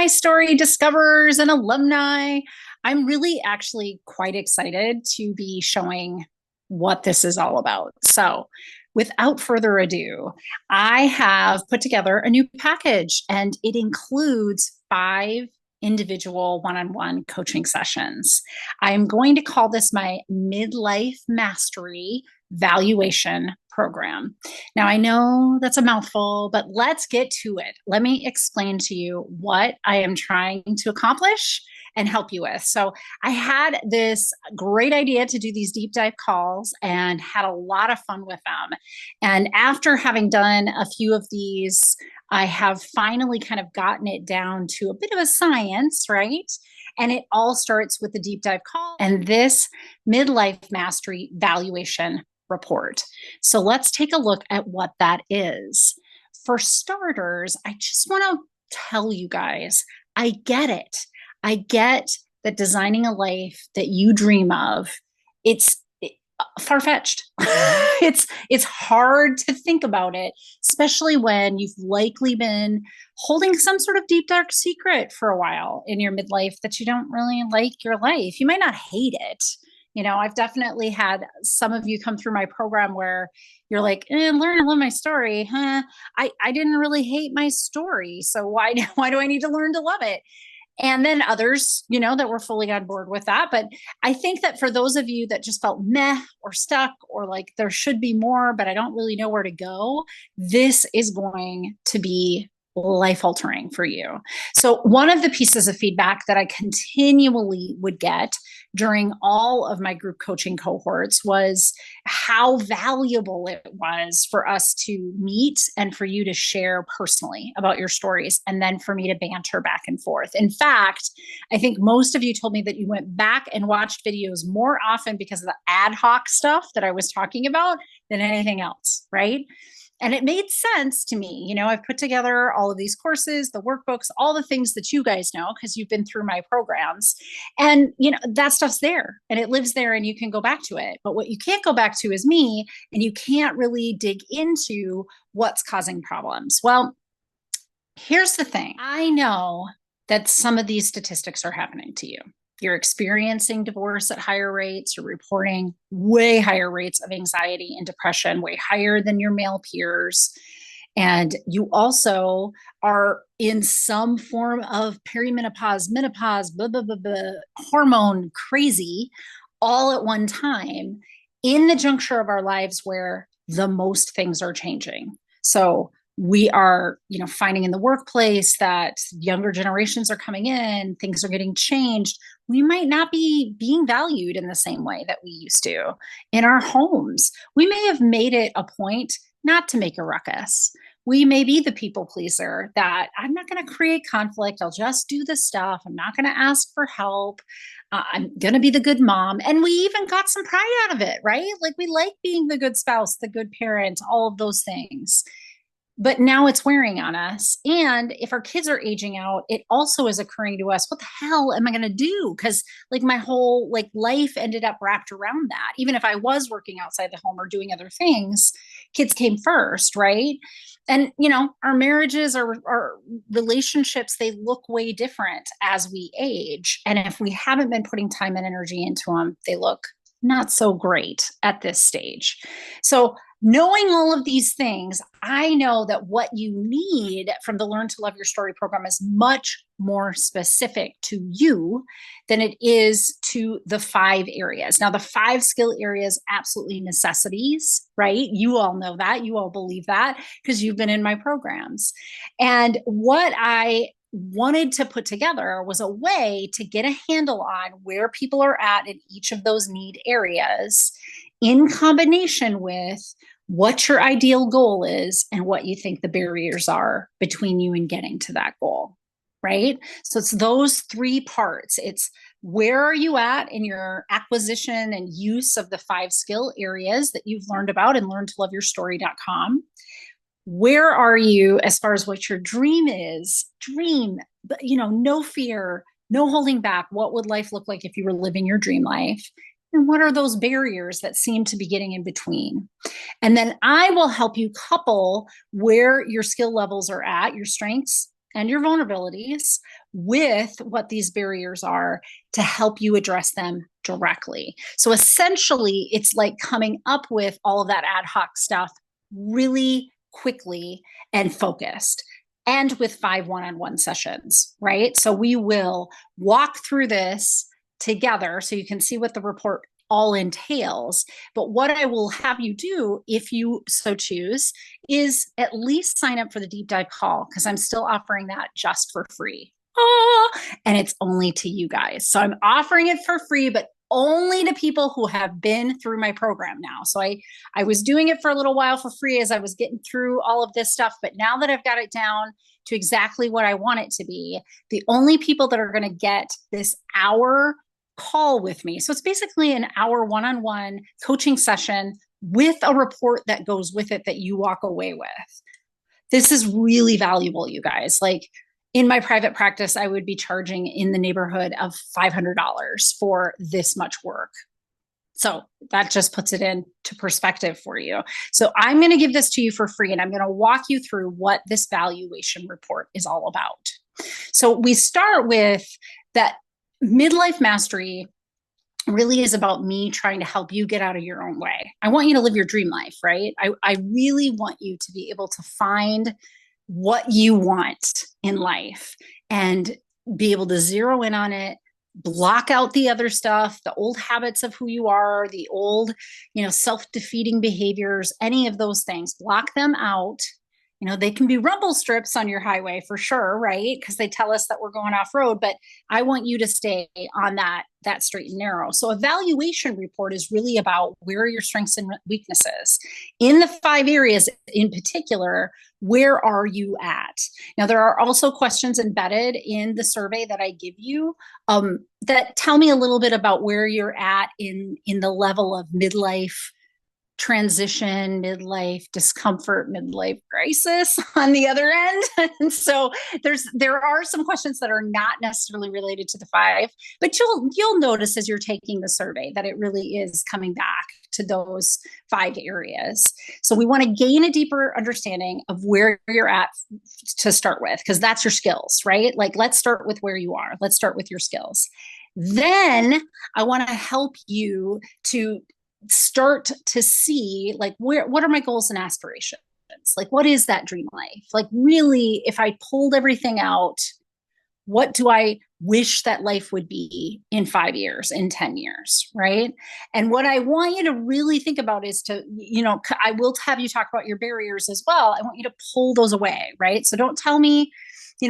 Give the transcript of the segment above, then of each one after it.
my story discoverers and alumni. I'm really actually quite excited to be showing what this is all about. So, without further ado, I have put together a new package and it includes 5 individual one on one coaching sessions. I'm going to call this my Midlife Mastery Valuation Program. Now, I know that's a mouthful, but let's get to it. Let me explain to you what I am trying to accomplish and help you with. So, I had this great idea to do these deep dive calls and had a lot of fun with them. And after having done a few of these, I have finally kind of gotten it down to a bit of a science, right? And it all starts with the deep dive call and this midlife mastery valuation report. So let's take a look at what that is. For starters, I just want to tell you guys, I get it. I get that designing a life that you dream of, it's far-fetched. It's hard to think about it, especially when you've likely been holding some sort of deep dark secret for a while in your midlife that you don't really like your life. You might not hate it. I've definitely had some of you come through my program where you're like, learn to love my story, huh? I didn't really hate my story, so why do I need to learn to love it? And then others, that were fully on board with that. But I think that for those of you that just felt meh or stuck or like there should be more, but I don't really know where to go, this is going to be life altering for you. So, one of the pieces of feedback that I continually would get during all of my group coaching cohorts was how valuable it was for us to meet and for you to share personally about your stories and then for me to banter back and forth. In fact, I think most of you told me that you went back and watched videos more often because of the ad hoc stuff that I was talking about than anything else, right? And it made sense to me. I've put together all of these courses, the workbooks, all the things that you guys know because you've been through my programs. And, that stuff's there and it lives there and you can go back to it. But what you can't go back to is me, and you can't really dig into what's causing problems. Well, here's the thing. I know that some of these statistics are happening to you. You're experiencing divorce at higher rates. You're reporting way higher rates of anxiety and depression, way higher than your male peers. And you also are in some form of perimenopause, menopause, blah, blah, blah, blah, hormone crazy all at one time in the juncture of our lives where the most things are changing. So we are, finding in the workplace that younger generations are coming in, things are getting changed. We might not be being valued in the same way that we used to in our homes. We may have made it a point not to make a ruckus. We may be the people pleaser that I'm not going to create conflict. I'll just do the stuff. I'm not going to ask for help. I'm going to be the good mom. And we even got some pride out of it, right? Like we like being the good spouse, the good parent, all of those things. But now it's wearing on us. And if our kids are aging out, it also is occurring to us, what the hell am I going to do? Because like my whole life ended up wrapped around that. Even if I was working outside the home or doing other things, kids came first, right? And our marriages, our relationships, they look way different as we age. And if we haven't been putting time and energy into them, they look not so great at this stage. So knowing all of these things, I know that what you need from the Learn to Love Your Story program is much more specific to you than it is to the 5 areas. Now, the 5 skill areas, absolutely necessities, right? You all know that. You all believe that because you've been in my programs. And what I wanted to put together was a way to get a handle on where people are at in each of those need areas in combination with what your ideal goal is and what you think the barriers are between you and getting to that goal, right? So it's those 3 parts. It's where are you at in your acquisition and use of the 5 skill areas that you've learned about in learntoloveyourstory.com. Where are you as far as what your dream is? Dream, but no fear, no holding back. What would life look like if you were living your dream life? And what are those barriers that seem to be getting in between? And then I will help you couple where your skill levels are at, your strengths and your vulnerabilities with what these barriers are to help you address them directly. So essentially, it's like coming up with all of that ad hoc stuff really quickly and focused, and with 5 one-on-one sessions, right? So we will walk through this together so you can see what the report all entails. But what I will have you do, if you so choose, is at least sign up for the deep dive call, because I'm still offering that just for free. And it's only to you guys. So I'm offering it for free, but only to people who have been through my program now. So I was doing it for a little while for free as I was getting through all of this stuff. But now that I've got it down to exactly what I want it to be, the only people that are going to get this hour call with me. So it's basically an hour one-on-one coaching session with a report that goes with it that you walk away with. This is really valuable, you guys. Like, in my private practice, I would be charging in the neighborhood of $500 for this much work. So that just puts it into perspective for you. So I'm going to give this to you for free, and I'm going to walk you through what this valuation report is all about. So we start with that midlife mastery really is about me trying to help you get out of your own way. I want you to live your dream life, right? I really want you to be able to find what you want in life and be able to zero in on it, block out the other stuff, the old habits of who you are, the old, self-defeating behaviors, any of those things, block them out. They can be rumble strips on your highway for sure, right? Because they tell us that we're going off road, but I want you to stay on that straight and narrow. So a valuation report is really about where are your strengths and weaknesses in the 5 areas in particular. Where are you at? Now, there are also questions embedded in the survey that I give you that tell me a little bit about where you're at in the level of midlife transition, midlife discomfort, midlife crisis on the other end. And so there are some questions that are not necessarily related to the 5, but you'll notice as you're taking the survey that it really is coming back to those 5 areas. So we want to gain a deeper understanding of where you're at to start with, because that's your skills, right? Like, let's start with where you are. Let's start with your skills. Then I want to help you to start to see, like, what are my goals and aspirations? Like, what is that dream life? Like, really, if I pulled everything out, what do I wish that life would be in 5 years, in 10 years, right? And what I want you to really think about is to, I will have you talk about your barriers as well. I want you to pull those away, right? So don't tell me,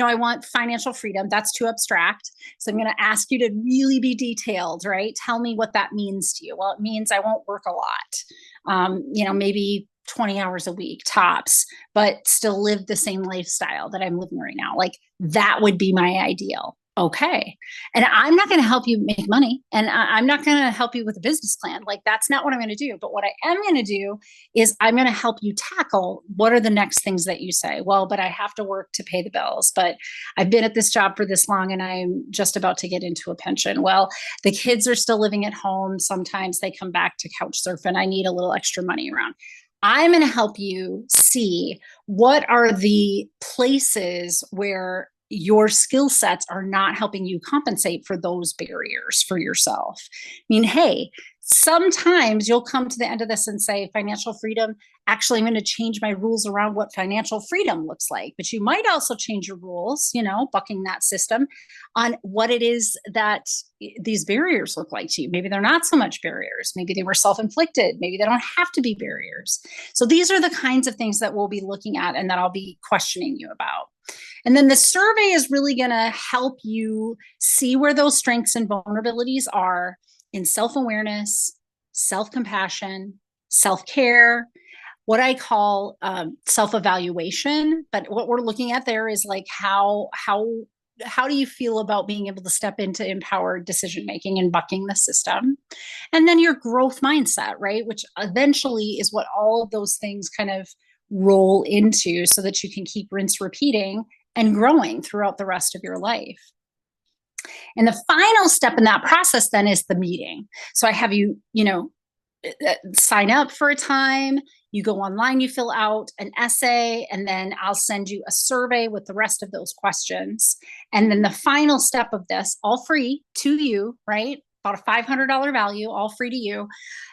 I want financial freedom. That's too abstract. So I'm going to ask you to really be detailed, right? Tell me what that means to you. Well, it means I won't work a lot, maybe 20 hours a week tops, but still live the same lifestyle that I'm living right now. Like, that would be my ideal. Okay. And I'm not going to help you make money, and I'm not going to help you with a business plan. Like, that's not what I'm going to do. But what I am going to do is I'm going to help you tackle what are the next things that you say. Well, but I have to work to pay the bills, but I've been at this job for this long and I'm just about to get into a pension. Well, the kids are still living at home. Sometimes they come back to couch surf and I need a little extra money around. I'm going to help you see what are the places where your skill sets are not helping you compensate for those barriers for yourself. I mean, hey, sometimes you'll come to the end of this and say, financial freedom, actually, I'm going to change my rules around what financial freedom looks like. But you might also change your rules, bucking that system on what it is that these barriers look like to you. Maybe they're not so much barriers. Maybe they were self-inflicted. Maybe they don't have to be barriers. So these are the kinds of things that we'll be looking at and that I'll be questioning you about. And then the survey is really going to help you see where those strengths and vulnerabilities are in self-awareness, self-compassion, self-care, what I call self-evaluation. But what we're looking at there is like how do you feel about being able to step into empowered decision-making and bucking the system? And then your growth mindset, right? Which eventually is what all of those things kind of roll into so that you can keep rinse repeating and growing throughout the rest of your life. And the final step in that process then is the meeting. So I have you, sign up for a time. You go online, you fill out an essay, and then I'll send you a survey with the rest of those questions. And then the final step of this, all free to you, right? About a $500 value, all free to you,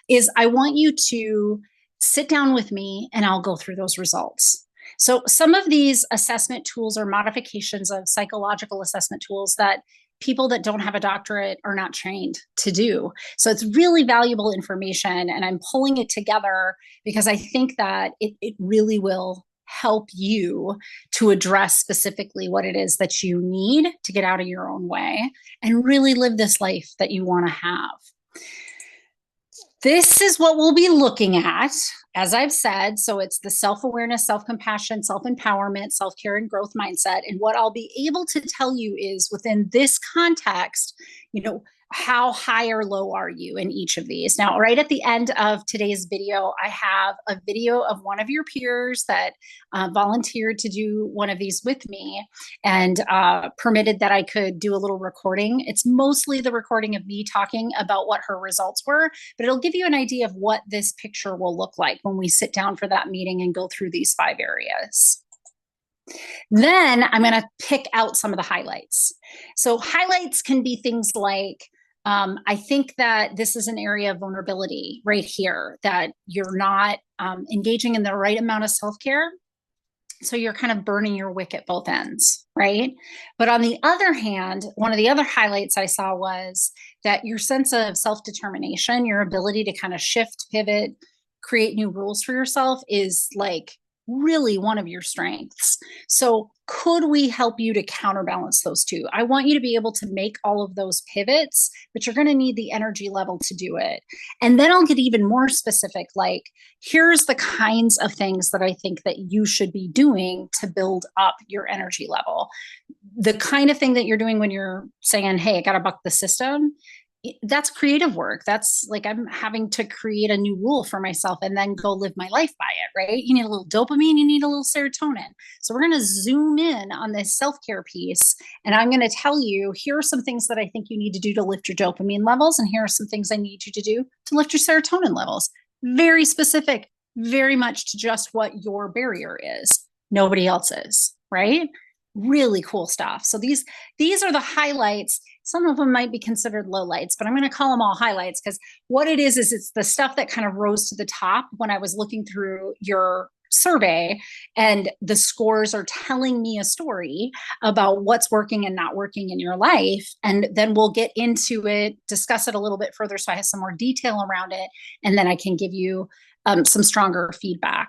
is I want you to sit down with me and I'll go through those results. So some of these assessment tools are modifications of psychological assessment tools that people that don't have a doctorate are not trained to do. So it's really valuable information, and I'm pulling it together because I think that it really will help you to address specifically what it is that you need to get out of your own way and really live this life that you want to have. This is what we'll be looking at, as I've said. So it's the self-awareness, self-compassion, self-empowerment, self-care, and growth mindset. And what I'll be able to tell you is within this context, how high or low are you in each of these? Now, right at the end of today's video, I have a video of one of your peers that volunteered to do one of these with me and permitted that I could do a little recording. It's mostly the recording of me talking about what her results were, but it'll give you an idea of what this picture will look like when we sit down for that meeting and go through these 5 areas. Then I'm going to pick out some of the highlights. So highlights can be things like, I think that this is an area of vulnerability right here, that you're not engaging in the right amount of self-care. So you're kind of burning your wick at both ends, right? But on the other hand, one of the other highlights I saw was that your sense of self-determination, your ability to kind of shift, pivot, create new rules for yourself is like really one of your strengths. So could we help you to counterbalance those two? I want you to be able to make all of those pivots, but you're going to need the energy level to do it. And then I'll get even more specific, like here's the kinds of things that I think that you should be doing to build up your energy level. The kind of thing that you're doing when you're saying, hey, I got to buck the system, that's creative work. That's like I'm having to create a new rule for myself and then go live my life by it, right? You need a little dopamine, you need a little serotonin. So we're going to zoom in on this self-care piece, and I'm going to tell you, here are some things that I think you need to do to lift your dopamine levels, and here are some things I need you to do to lift your serotonin levels. Very specific, very much to just what your barrier is. Nobody else's, right? Really cool stuff. So these are the highlights. Some of them might be considered lowlights, but I'm going to call them all highlights because what it is it's the stuff that kind of rose to the top when I was looking through your survey, and the scores are telling me a story about what's working and not working in your life. And then we'll get into it, discuss it a little bit further so I have some more detail around it, and then I can give you some stronger feedback.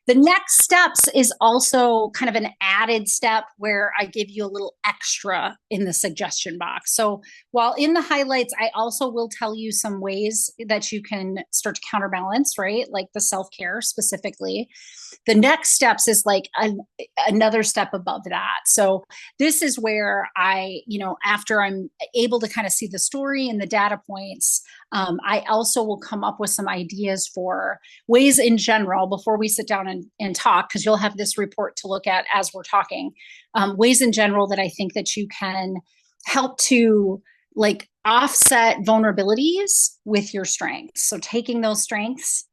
The next steps is also kind of an added step where I give you a little extra in the suggestion box. So while in the highlights, I also will tell you some ways that you can start to counterbalance, right? Like the self-care specifically. The next steps is like another step above that. So this is where after I'm able to kind of see the story and the data points, I also will come up with some ideas for ways in general before we sit down and talk, because you'll have this report to look at as we're talking, ways in general that I think that you can help to like offset vulnerabilities with your strengths. So taking those strengths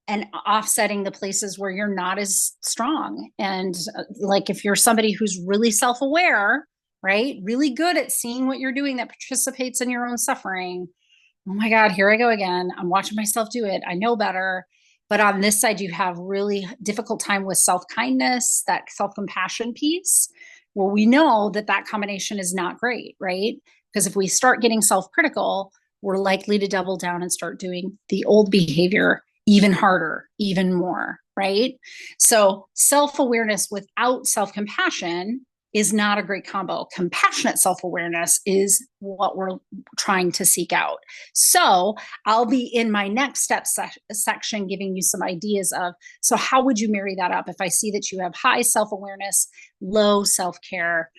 and offsetting the places where you're not as strong. And like if you're somebody who's really self-aware, right, really good at seeing what you're doing that participates in your own suffering, oh my God, here I go again. I'm watching myself do it. I know better. But on this side, you have really difficult time with self-kindness, that self-compassion piece, where we know that that combination is not great, right? Because if we start getting self-critical, we're likely to double down and start doing the old behavior even harder, even more, right? So self-awareness without self-compassion is not a great combo. Compassionate self-awareness is what we're trying to seek out. So I'll be in my next step section giving you some ideas of, so how would you marry that up? If I see that you have high self-awareness, low self-care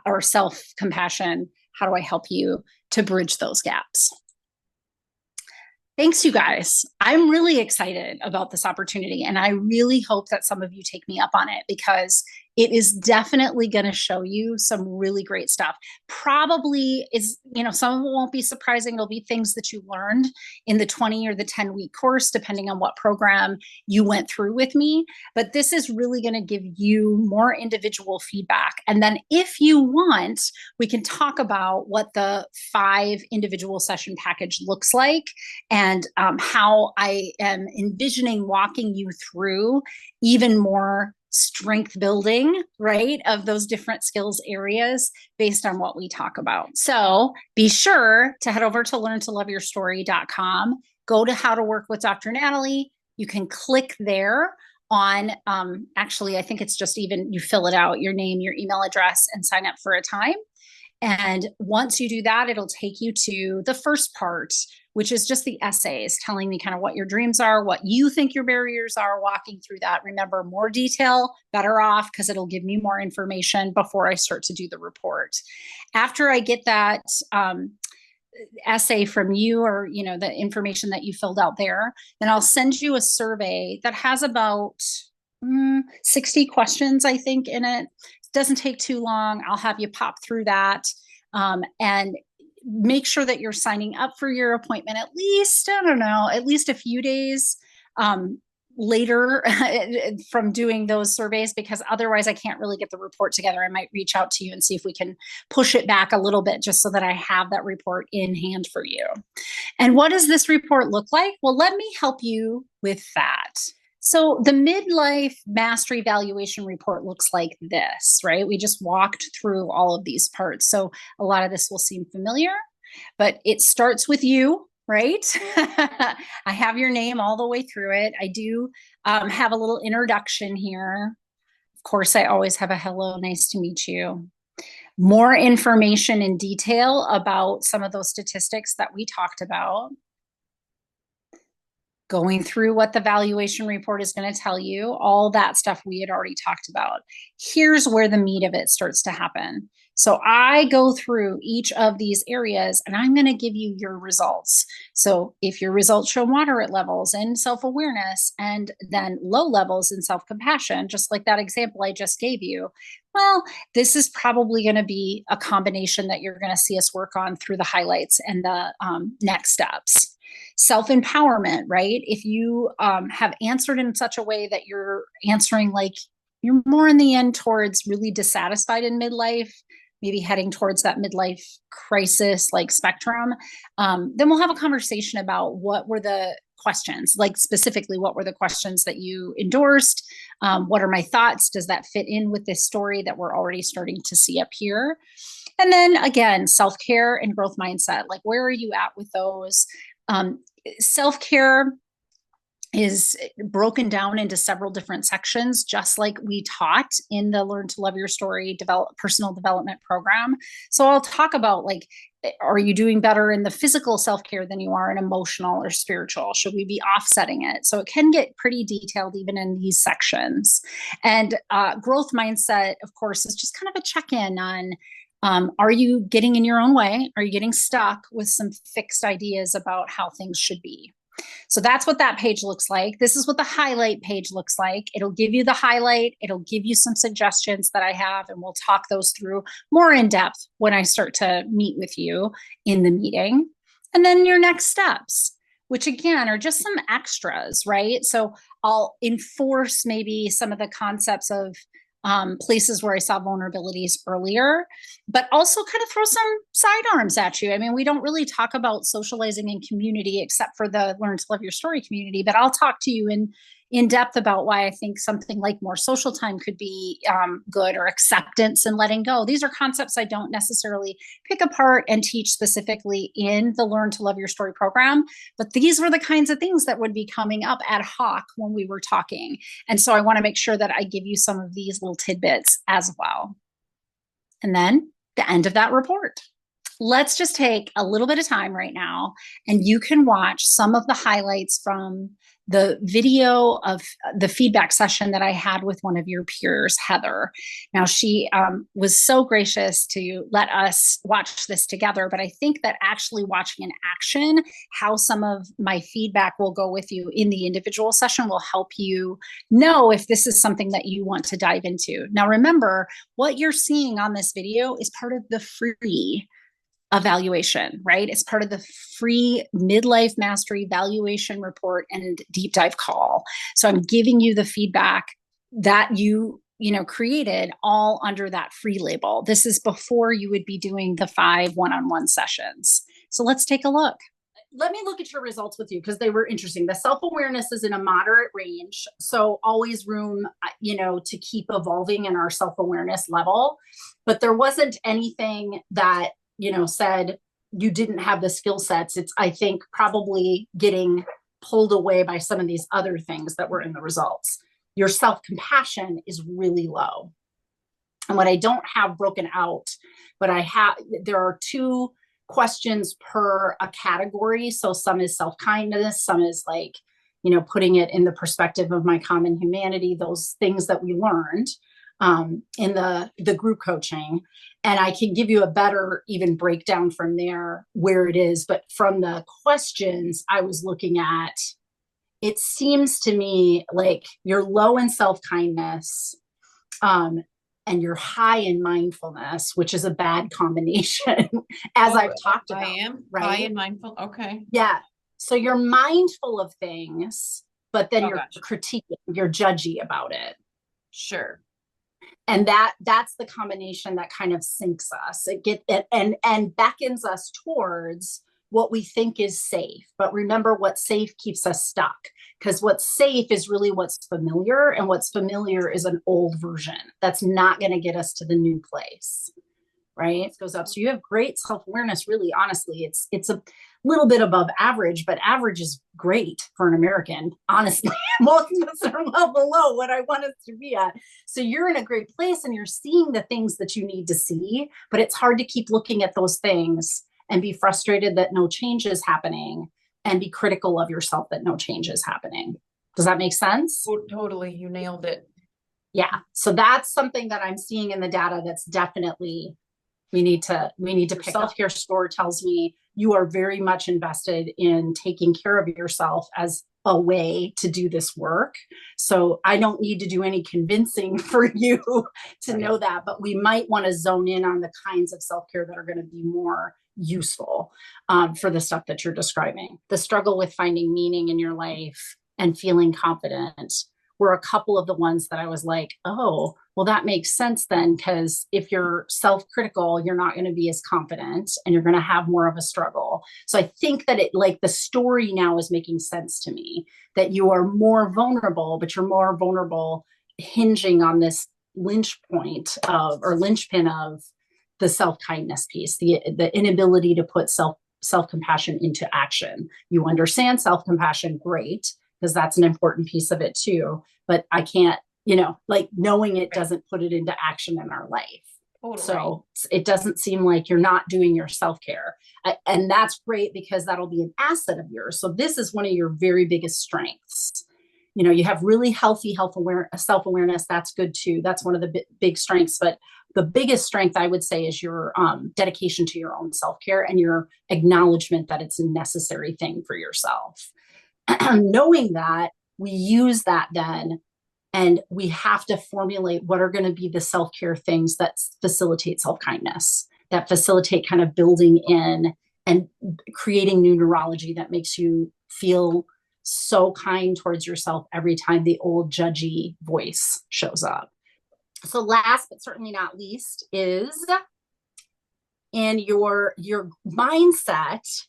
or self-compassion, how do I help you to bridge those gaps? Thanks, you guys. I'm really excited about this opportunity, and I really hope that some of you take me up on it, because it is definitely going to show you some really great stuff. Probably is, some of it won't be surprising. It'll be things that you learned in the 20 or the 10-week course, depending on what program you went through with me. But this is really going to give you more individual feedback. And then if you want, we can talk about what the 5 individual session package looks like, and how I am envisioning walking you through even more strength building, right, of those different skills areas based on what we talk about. So be sure to head over to learntoloveyourstory.com, go to How to Work with Dr. Natalie. You can click there on, actually, I think it's just even, you fill it out, your name, your email address, and sign up for a time. And once you do that, it'll take you to the first part, which is just the essays, telling me kind of what your dreams are, what you think your barriers are, walking through that. Remember, more detail, better off, because it'll give me more information before I start to do the report. After I get that essay from you, or the information that you filled out there, then I'll send you a survey that has about 60 questions, I think, in it. Doesn't take too long. I'll have you pop through that, and make sure that you're signing up for your appointment at least a few days later from doing those surveys, because otherwise I can't really get the report together. I might reach out to you and see if we can push it back a little bit, just so that I have that report in hand for you. And what does this report look like? Well, let me help you with that. So the Midlife Mastery Valuation Report looks like this, right? We just walked through all of these parts. So a lot of this will seem familiar, but it starts with you, right? I have your name all the way through it. I do have a little introduction here. Of course, I always have a hello, nice to meet you. More information in detail about some of those statistics that we talked about. Going through what the valuation report is going to tell you, all that stuff we had already talked about. Here's where the meat of it starts to happen. So I go through each of these areas, and I'm going to give you your results. So if your results show moderate levels in self-awareness and then low levels in self-compassion, just like that example I just gave you, well, this is probably going to be a combination that you're going to see us work on through the highlights and the next steps. Self-empowerment, right? If you have answered in such a way that you're answering like you're more in the end towards really dissatisfied in midlife, maybe heading towards that midlife crisis like spectrum, then we'll have a conversation about what were the questions, like specifically what were the questions that you endorsed? What are my thoughts? Does that fit in with this story that we're already starting to see up here? And then again, self-care and growth mindset, like where are you at with those? Self-care is broken down into several different sections, just like we taught in the Learn to Love Your Story personal development program. So I'll talk about, like, are you doing better in the physical self-care than you are in emotional or spiritual? Should we be offsetting it? So it can get pretty detailed even in these sections. And growth mindset, of course, is just kind of a check-in on, are you getting in your own way? Are you getting stuck with some fixed ideas about how things should be? So that's what that page looks like. This is what the highlight page looks like. It'll give you the highlight. It'll give you some suggestions that I have, and we'll talk those through more in depth when I start to meet with you in the meeting. And then your next steps, which again are just some extras, right? So I'll enforce maybe some of the concepts of places where I saw vulnerabilities earlier, but also kind of throw some sidearms at you. I mean, we don't really talk about socializing in community except for the Learn to Love Your Story community, but I'll talk to you in depth about why I think something like more social time could be good, or acceptance and letting go. These are concepts I don't necessarily pick apart and teach specifically in the Learn to Love Your Story program, but these were the kinds of things that would be coming up ad hoc when we were talking. And so I want to make sure that I give you some of these little tidbits as well. And then the end of that report. let's just take a little bit of time right now and you can watch some of the highlights from the video of the feedback session that I had with one of your peers, Heather. Now, she was so gracious to let us watch this together, but I think that actually watching in action how some of my feedback will go with you in the individual session will help you know if this is something that you want to dive into. Now, remember, what you're seeing on this video is part of the free evaluation, right? It's part of the free midlife mastery valuation report and deep dive call. So I'm giving you the feedback that you created all under that free label. This is before you would be doing the 5 one-on-one sessions. So let's take a look. Let me look at your results with you because they were interesting. The self-awareness is in a moderate range. So always room, to keep evolving in our self-awareness level. But there wasn't anything that said you didn't have the skill sets. It's, I think, probably getting pulled away by some of these other things that were in the results. Your self-compassion is really low. And what I don't have broken out, but there are 2 questions per a category. So some is self-kindness, some is like, putting it in the perspective of my common humanity, those things that we learned in the group coaching. And I can give you a better even breakdown from there where it is. But from the questions I was looking at, it seems to me like you're low in self-kindness and you're high in mindfulness, which is a bad combination, as I've talked about. I am right? high and mindful. Okay. Yeah. So you're mindful of things, but then you're critiquing, you're judgy about it. Sure. And that's the combination that kind of sinks us. And beckons us towards what we think is safe. But remember, what safe keeps us stuck, because what's safe is really what's familiar, and what's familiar is an old version that's not going to get us to the new place. Right? It goes up. So you have great self-awareness. Really, honestly, it's a little bit above average, but average is great for an American. Honestly, most of us are well below what I want us to be at. So you're in a great place and you're seeing the things that you need to see, but it's hard to keep looking at those things and be frustrated that no change is happening and be critical of yourself that no change is happening. Does that make sense? Oh, totally. You nailed it. Yeah. So that's something that I'm seeing in the data that's definitely we need to pick. Self-care score tells me you are very much invested in taking care of yourself as a way to do this work. So I don't need to do any convincing for you to know that, but we might want to zone in on the kinds of self-care that are going to be more useful for the stuff that you're describing. The struggle with finding meaning in your life and feeling confident were a couple of the ones that I was like, oh, well, that makes sense then, because if you're self-critical, you're not going to be as confident and you're going to have more of a struggle. So I think that the story now is making sense to me, that you are more vulnerable, but you're more vulnerable hinging on this linchpin of the self-kindness piece, the inability to put self-compassion into action. You understand self-compassion, great, because that's an important piece of it too. But I can't, knowing it doesn't put it into action in our life. Totally. So it doesn't seem like you're not doing your self-care. And that's great because that'll be an asset of yours. So this is one of your very biggest strengths. You have really healthy self-awareness. That's good too. That's one of the big strengths. But the biggest strength, I would say, is your dedication to your own self-care and your acknowledgement that it's a necessary thing for yourself. Knowing that, we use that then, and we have to formulate what are going to be the self-care things that facilitate self-kindness, that facilitate kind of building in and creating new neurology that makes you feel so kind towards yourself every time the old judgy voice shows up. So last but certainly not least is in your mindset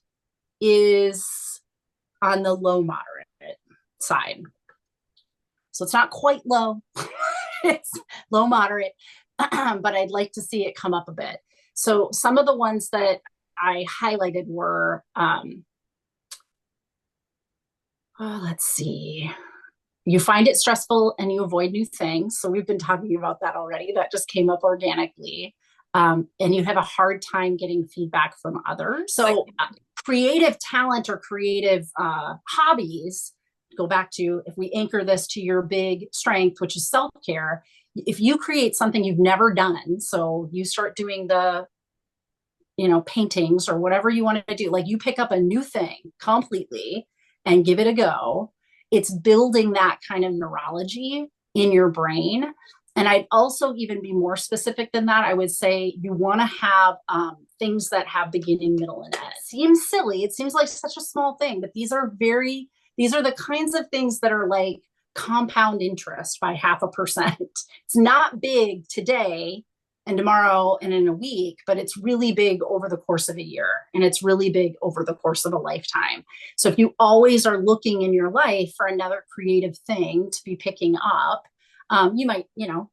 is on the low moderate side. So it's not quite low, it's low moderate, but I'd like to see it come up a bit. So some of the ones that I highlighted were, let's see. You find it stressful and you avoid new things. So we've been talking about that already. That just came up organically. and you have a hard time getting feedback from others. So creative talent or creative hobbies, go back to, if we anchor this to your big strength, which is self-care, if you create something you've never done, so you start doing the paintings or whatever you want to do, like you pick up a new thing completely and give it a go, it's building that kind of neurology in your brain. And I'd also even be more specific than that. I would say you want to have things that have beginning, middle, and end. It seems silly. It seems like such a small thing, but these are the kinds of things that are like compound interest by 0.5%. It's not big today and tomorrow and in a week, but it's really big over the course of a year, and it's really big over the course of a lifetime. So if you always are looking in your life for another creative thing to be picking up, you might,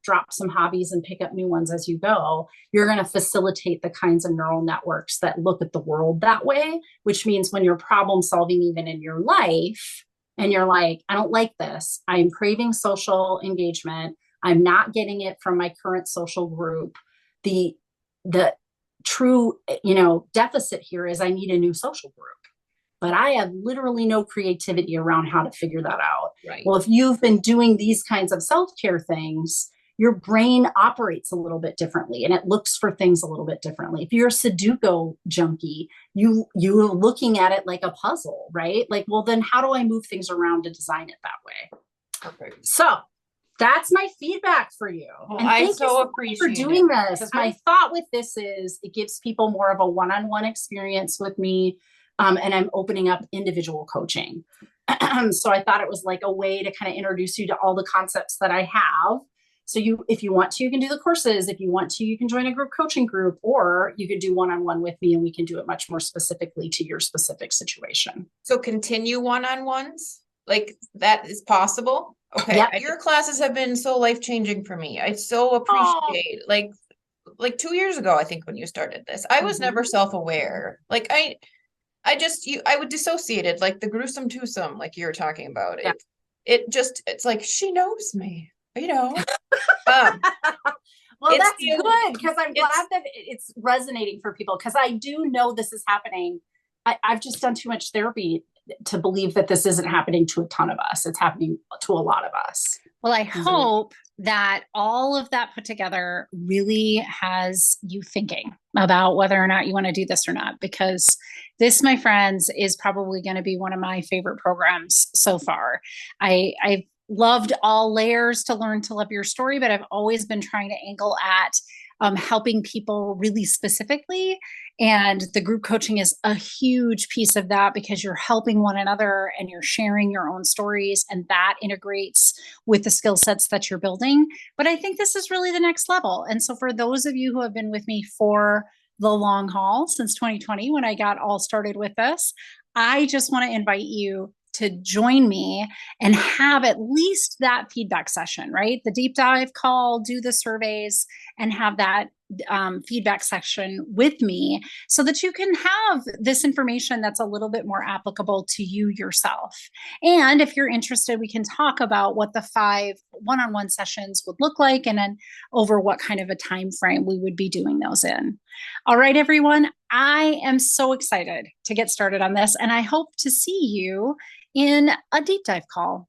drop some hobbies and pick up new ones as you go. You're going to facilitate the kinds of neural networks that look at the world that way, which means when you're problem solving, even in your life, and you're like, I don't like this, I'm craving social engagement, I'm not getting it from my current social group. The true, deficit here is I need a new social group, but I have literally no creativity around how to figure that out. Right. Well, if you've been doing these kinds of self-care things, your brain operates a little bit differently and it looks for things a little bit differently. If you're a Sudoku junkie, you're looking at it like a puzzle, right? Like, well, then how do I move things around to design it that way? Perfect. So that's my feedback for you. Well, and I thank so you appreciate for doing it. this. My thought with this is it gives people more of a one-on-one experience with me. And I'm opening up individual coaching. So I thought it was like a way to kind of introduce you to all the concepts that I have. So if you want to, you can do the courses. If you want to, you can join a group coaching group, or you could do one-on-one with me and we can do it much more specifically to your specific situation. So continue one-on-ones, like that is possible. Okay. Yep. Your classes have been so life-changing for me. I so appreciate like 2 years ago, I think when you started this, I was never self-aware. Like I would dissociate it, like the gruesome twosome, like you were talking about. Yeah. It's like, she knows me, well, that's good, because I'm glad that it's resonating for people, because I do know this is happening. I've just done too much therapy to believe that this isn't happening to a ton of us. It's happening to a lot of us. Well, I hope that all of that put together really has you thinking about whether or not you want to do this or not, because this, my friends, is probably going to be one of my favorite programs so far. I've loved all layers to learn to love your story, but I've always been trying to angle at helping people really specifically. And the group coaching is a huge piece of that, because you're helping one another and you're sharing your own stories, and that integrates with the skill sets that you're building. But I think this is really the next level. And so for those of you who have been with me for the long haul since 2020, when I got all started with this, I just want to invite you to join me and have at least that feedback session, right? The deep dive call, do the surveys, and have that feedback section with me, so that you can have this information that's a little bit more applicable to you yourself. And if you're interested, we can talk about what the 5 one-on-one sessions would look like, and then over what kind of a time frame we would be doing those in. All right, everyone, I am so excited to get started on this, and I hope to see you in a deep dive call.